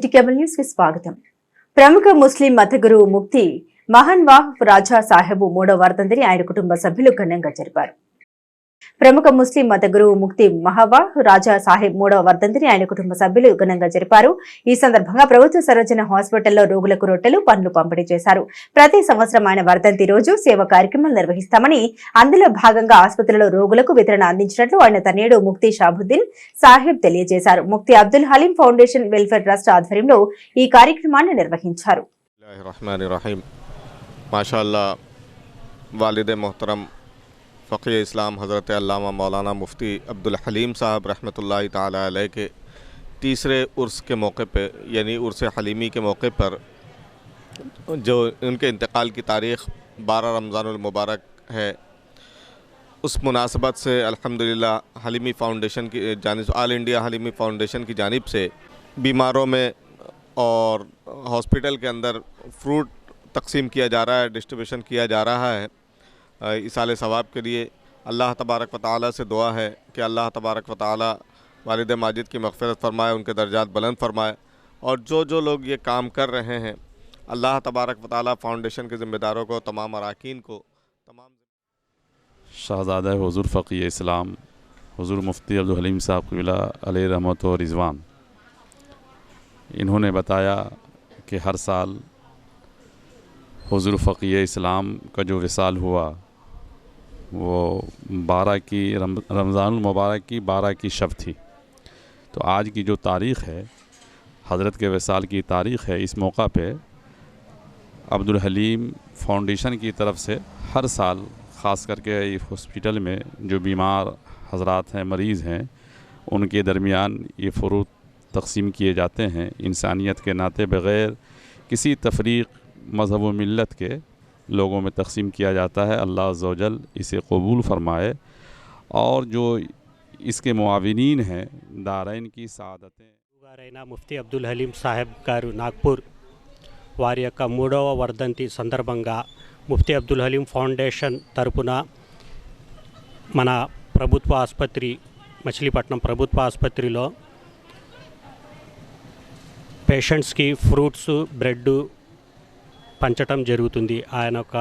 City cable news కి స్వాగతం. ప్రముఖ ముస్లిం మత గురువు ముఫ్తీ మహాన్వాహ్ రాజా సాహెబ్ మూడవ వర్ధంతిని ఆయన కుటుంబ సభ్యులు ఘనంగా జరిపారు. ప్రముఖ ముస్లిం మత గురువు ముఫ్తీ మహావాహ్ రాజా సాహెబ్ మూడవ వర్ధంతిని ఆయన కుటుంబ సభ్యులు ఘనంగా జరిపారు. ఈ సందర్భంగా ప్రభుత్వ సర్వజన హాస్పిటల్లో రోగులకు రొట్టెలు, పండ్లు పంపిణీ చేశారు. ప్రతి సంవత్సరం ఆయన వర్ధంతి రోజు సేవా కార్యక్రమాలు నిర్వహిస్తామని, అందులో భాగంగా ఆసుపత్రిలో రోగులకు వితరణ అందించినట్లు ఆయన తనయుడు ముఫ్తీ షాబుద్దీన్ సాహెబ్ తెలియజేశారు. Mufti Abdul haleem foundation welfare trust ఆధ్వర్యంలో ఈ కార్యక్రమాన్ని నిర్వహించారు. फ़क़ीह इस्लाम हज़रत अल्लामा मौलाना मुफ्ती अब्दुल हलीम साहब रहमतुल्लाहि ताला अलैह के तीसरे उर्स के मौके पे यानी उर्स हलीमी के मौके पर जो उनके इंतकाल की तारीख़ 12 रमज़ानुल मुबारक है, उस मुनासबत से अल्हम्दुलिल्लाह हलीमी फ़ाउंडेशन की जानिब ऑल इंडिया हलीमी फ़ाउंडेशन की जानिब से बीमारों में और हॉस्पिटल के अंदर फ्रूट तकसीम किया जा रहा है, डिस्ट्रीब्यूशन किया जा रहा है इसाले सवाब के लिए। अल्लाह तबारक व तआला से दुआ है कि अल्लाह तबारक व तआला वालिद माजिद की मग़फ़िरत फ़रमाए, उनके दर्जात बुलंद फ़रमाए, और जो लोग ये काम कर रहे हैं अल्लाह तबारक व तआला फ़ाउंडेशन के ज़िम्मेदारों को, तमाम अरकान को, तमाम शहज़ादा हुज़ूर फ़क़ीह इस्लाम हुज़ूर मुफ्ती अब्दुल हलीम साहब अलैहि रहमत व रिज़वान, इन्होंने बताया कि हर साल हुज़ूर फ़क़ीह इस्लाम का जो विसाल हुआ वो 12 की रमज़ानुल मुबारक की 12 की शब थी। तो आज की जो तारीख़ है, हज़रत के विसाल की तारीख़ है, इस मौका पे अब्दुल हलीम फ़ाउंडेशन की तरफ से हर साल ख़ास करके हॉस्पिटल में जो बीमार हज़रात हैं, मरीज़ हैं, उनके दरमियान ये फ़ुरूत तक़सीम किए जाते हैं। इंसानियत के नाते बग़ैर किसी तफरीक़ मज़हब व मिल्लत के लोगों में तक़सीम किया जाता है। अल्लाह अज़्ज़ व जल इसे कबूल फ़रमाए, और जो इसके मुआविनीन हैं दारैन की सादतें। ముఫ్తీ అబ్దుల్ హలీం సాహెబ్ గారు నాగ్పూర్ వారి యొక్క 3వ వర్ధంతి సందర్భంగా ముఫ్తీ అబ్దుల్ హలీం ఫౌండేషన్ తరపున మన ప్రభుత్వ ఆసుపత్రి మచిలీపట్నం ప్రభుత్వ ఆసుపత్రిలో పేషెంట్స్కి ఫ్రూట్స్, బ్రెడ్ పంచటం జరుగుతుంది. ఆయన ఒక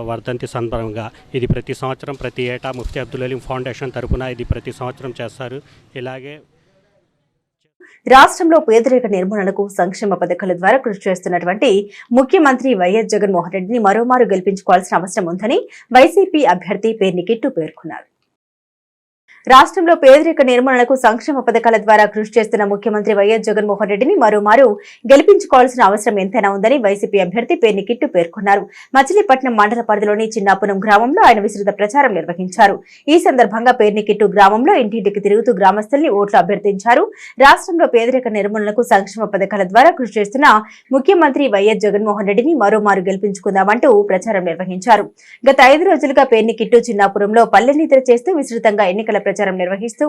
వర్ధంతి సందర్భంగా ఇది ప్రతి సంవత్సరం, ప్రతి ఏటా ముఫ్తీ అబ్దుల్ హలీం ఫౌండేషన్ తరపున ఇది ప్రతి సంవత్సరం చేస్తారు. ఇలాగే రాష్ట్రంలో పేదరిక నిర్మూలనకు సంక్షేమ పథకాల ద్వారా కృషి చేస్తున్నటువంటి ముఖ్యమంత్రి వైఎస్ జగన్మోహన్ రెడ్డిని మరోమారు గెలిపించుకోవాల్సిన అవసరం ఉందని వైసీపీ అభ్యర్థి పేర్ని కిట్టు పేర్కొన్నారు. రాష్ట్రంలో పేదరిక నిర్మూలనకు సంక్షేమ పథకాల ద్వారా కృషి చేస్తున్న ముఖ్యమంత్రి వైఎస్ జగన్మోహన్ రెడ్డిని మరోమారు గెలిపించుకోవాల్సిన అవసరం ఎంతైనా ఉందని వైసీపీ అభ్యర్థి పేర్ని కిట్టు పేర్కొన్నారు. మచిలీపట్నం మండల పరిధిలోని చిన్నాపురం గ్రామంలో ఆయన విస్తృత ప్రచారం నిర్వహించారు. ఈ సందర్భంగా పేర్ని కిట్టు గ్రామంలో ఇంటింటికి తిరుగుతూ గ్రామస్తుల్ని ఓట్లు అభ్యర్థించారు. రాష్ట్రంలో పేదరిక నిర్మూలనకు సంక్షేమ పథకాల ద్వారా కృషి చేస్తున్న ముఖ్యమంత్రి వైఎస్ జగన్మోహన్ రెడ్డిని మరోమారు గెలిపించుకుందామంటూ ప్రచారం నిర్వహించారు. గత 5 రోజులుగా పేర్ని కిట్టు చిన్నాపురంలో పల్లెనిద్ర చేస్తూ విస్తృతంగా ఎన్నికల ప్రచారం నిర్వహిస్తూ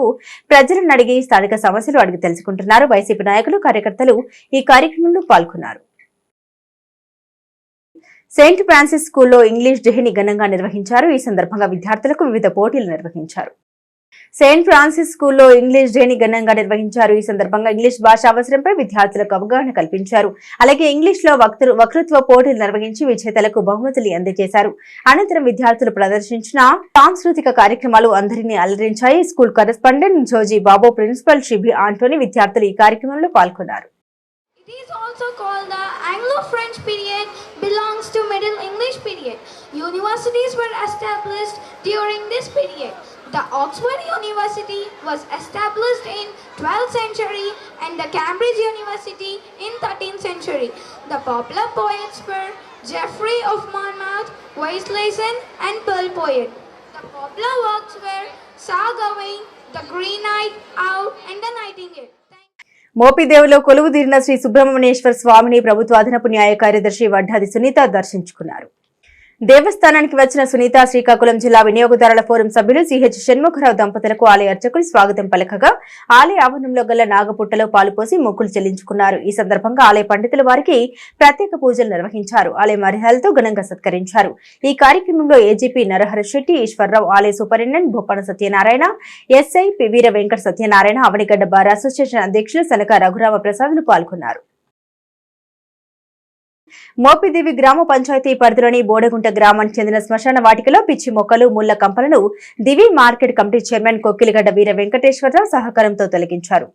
ప్రజలను అడిగి స్థానిక సమస్యలు అడిగి తెలుసుకుంటున్నారు. వైసీపీ నాయకులు, కార్యకర్తలు ఈ కార్యక్రమంలో పాల్గొన్నారు. సెయింట్ ఫ్రాన్సిస్ స్కూల్లో ఇంగ్లీష్ డేని ఘనంగా నిర్వహించారు. ఈ సందర్భంగా విద్యార్థులకు వివిధ పోటీలు నిర్వహించారు. సెయింట్ ఫ్రాన్సిస్ స్కూల్లో ఇంగ్లీష్ డేని ఘనంగా నిర్వహించారు. ఈ సందర్భంగా ఇంగ్లీష్ భాష అవసరంపై విద్యార్థులకు అవగాహన కల్పించారు. అలాగే ఇంగ్లీష్ లో వక్తృత్వ పోటీలు నిర్వహించి విజేతలకు బహుమతులు అందజేశారు. అనంతరం విద్యార్థులు ప్రదర్శించిన సాంస్కృతిక కార్యక్రమాలు అందరినీ అలరించాయి. స్కూల్ కరెస్పాండెంట్ జోజీ బాబు, ప్రిన్సిపల్ షిబి ఆంటోనీ విద్యార్థులు ఈ కార్యక్రమంలో పాల్గొన్నారు. It is also called the Anglo-French period, belongs to Middle English period. Universities were established during this period. The Oxford University was established in 12th century and the Cambridge University in 13th century. The popular poets were Geoffrey of Monmouth, Waislason and Pearl Poet. The popular works were Sir Gawain, The Green Knight, Owl and The Nightingale. మోపిదేవిలో కొలువుదీరిన Shri Subrahmanyeswara స్వామిని ప్రభుత్వ అదనపు న్యాయ కార్యదర్శి వడ్డాది సునీత దర్శించుకున్నారు. దేవస్థానానికి వచ్చిన సునీత శ్రీకాకుళం జిల్లా వినియోగదారుల ఫోరం సభ్యులు సిహెచ్ షణ్ముఖరావు దంపతులకు ఆలయ అర్చకులు స్వాగతం పలకగా ఆలయ ఆవరణంలో గల నాగపుట్టలో పాలు పోసి మొక్కులు చెల్లించుకున్నారు. ఈ సందర్భంగా ఆలయ పండితులు వారికి ప్రత్యేక పూజలు నిర్వహించారు. ఆలయ మర్యాదలతో ఘనంగా సత్కరించారు. ఈ కార్యక్రమంలో ఏజీపీ నరహర శెట్టి, ఈశ్వరరావు, ఆలయ superintendent Boppana Satyanarayana, SI Veera Venkata Satyanarayana, Avanigadda bar association అధ్యక్షులు సనక రఘురామ ప్రసాద్లు పాల్గొన్నారు. మోపిదేవి గ్రామ పంచాయతీ పరిధిలోని బోడగుంట గ్రామానికి చెందిన శ్మశాన వాటికలో పిచ్చి మొక్కలు, ముళ్ల కంపలను దివి మార్కెట్ కమిటీ చైర్మన్ కొక్కిలిగడ్డ వీర వెంకటేశ్వరరావు సహకారంతో తొలగించారు.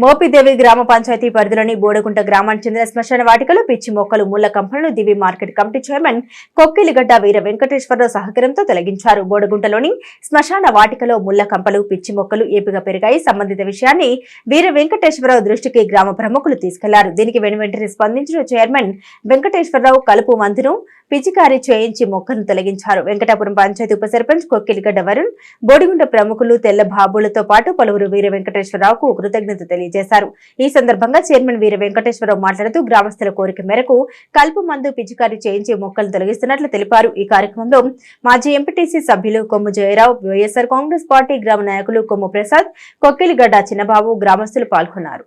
మోపిదేవి గ్రామ పంచాయతీ పరిధిలోని బోడగుంట గ్రామానికి చెందిన శ్మశాన వాటికలో పిచ్చి మొక్కలు, ముళ్ల కంపలను దివి మార్కెట్ కమిటీ చైర్మన్ కొక్కిలిగడ్డ వీర వెంకటేశ్వరరావు సహకారంతో తొలగించారు. బోడగుంటలోని శ్మశాన వాటికలో ముళ్ల కంపలు, పిచ్చి మొక్కలు ఏపుగా పెరిగాయి. సంబంధిత విషయాన్ని వీర వెంకటేశ్వరరావు దృష్టికి గ్రామ ప్రముఖులు తీసుకెళ్లారు. దీనికి వెంటనే స్పందించిన చైర్మన్ వెంకటేశ్వరరావు కలుపు మందును పిచికారీ చేయించి మొక్కను తొలగించారు. వెంకటాపురం పంచాయతీ ఉప సర్పంచ్ కొక్కిలిగడ్డ వరుణ్, బోడిగుంట ప్రముఖులు తెల్ల బాబులతో పాటు పలువురు వీర వెంకటేశ్వరరావుకు కృతజ్ఞత తెలియజేశారు. ఈ సందర్భంగా చైర్మన్ వీర వెంకటేశ్వరరావు మాట్లాడుతూ గ్రామస్తుల కోరిక మేరకు కలుపు మందు పిచికారీ చేయించి మొక్కలను తొలగిస్తున్నట్లు తెలిపారు. ఈ కార్యక్రమంలో మాజీ ఎంపీటీసీ సభ్యులు కొమ్ము జయరావు, వైఎస్ఆర్ కాంగ్రెస్ పార్టీ గ్రామ నాయకులు కొమ్ము ప్రసాద్, కొక్కిలిగడ్డ చిన్నబాబు, గ్రామస్తులు పాల్గొన్నారు.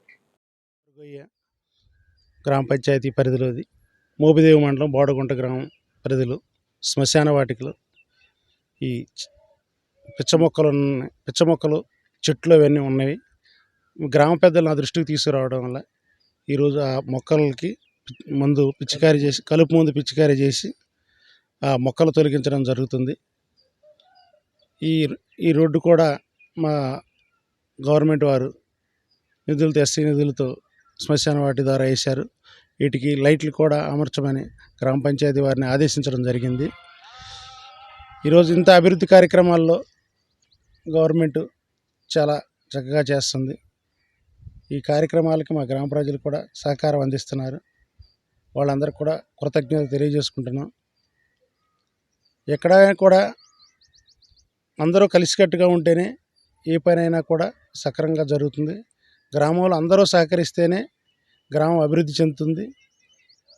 గ్రామ పంచాయతీ పరిధిలోది మోపిదేవి మండలం బోడగుంట గ్రామం పరిధిలో శ్మశాన వాటికలు ఈ పిచ్చ మొక్కలు చెట్లు అవన్నీ ఉన్నవి. గ్రామ పెద్దలు నా దృష్టికి తీసుకురావడం వల్ల ఈరోజు ఆ మొక్కలకి కలుపు మందు పిచికారీ చేసి ఆ మొక్కలు తొలగించడం జరుగుతుంది. ఈ రోడ్డు కూడా మా గవర్నమెంట్ వారు నిధులతో, ఎస్సీ నిధులతో శ్మశాన వాటి ద్వారా వేశారు. వీటికి లైట్లు కూడా అమర్చమని గ్రామ పంచాయతీ వారిని ఆదేశించడం జరిగింది. ఈరోజు ఇంత అభివృద్ధి కార్యక్రమాల్లో గవర్నమెంట్ చాలా చక్కగా చేస్తుంది. ఈ కార్యక్రమాలకి మా గ్రామ ప్రజలు కూడా సహకారం అందిస్తున్నారు. వాళ్ళందరికీ కూడా కృతజ్ఞతలు తెలియజేసుకుంటున్నాం. ఎక్కడైనా కూడా అందరూ కలిసికట్టుగా ఉంటేనే ఏ పనైనా కూడా సక్రమంగా జరుగుతుంది. గ్రామంలో అందరూ సహకరిస్తేనే గ్రామం అభివృద్ధి చెందుతుంది.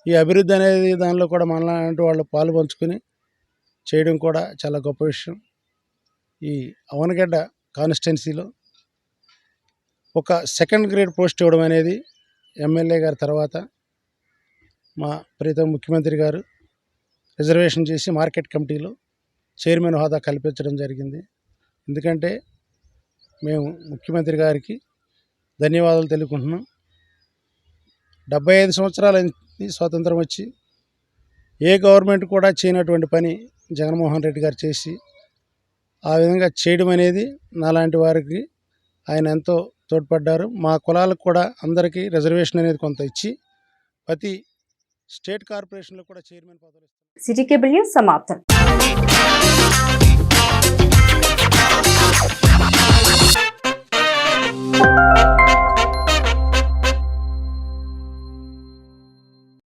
ఈ అభివృద్ధి అనేది దానిలో కూడా మనలాంటి వాళ్ళు పాలు పంచుకొని చేయడం కూడా చాలా గొప్ప విషయం. ఈ అవనగడ్డ కాన్స్టిట్యున్సీలో ఒక సెకండ్ గ్రేడ్ పోస్ట్ ఇవ్వడం అనేది ఎమ్మెల్యే గారి తర్వాత మా ప్రీతం ముఖ్యమంత్రి గారు రిజర్వేషన్ చేసి మార్కెట్ కమిటీలో చైర్మన్ హోదా కల్పించడం జరిగింది. ఎందుకంటే మేము ముఖ్యమంత్రి గారికి ధన్యవాదాలు తెలుపుకుంటున్నాం. 75 సంవత్సరాల స్వాతంత్రం వచ్చి ఏ గవర్నమెంట్ కూడా చేయనటువంటి పని జగన్మోహన్ రెడ్డి గారు చేసి ఆ విధంగా చేయడం అనేది నాలాంటి వారికి ఆయన ఎంతో తోడ్పడ్డారు. మా కులాలకు కూడా అందరికీ రిజర్వేషన్ అనేది కొంత ఇచ్చి ప్రతి స్టేట్ కార్పొరేషన్లో కూడా చైర్మన్ పదవులు ఇస్తారు. సిటీ కేబుల్ న్యూస్ సమాప్తం.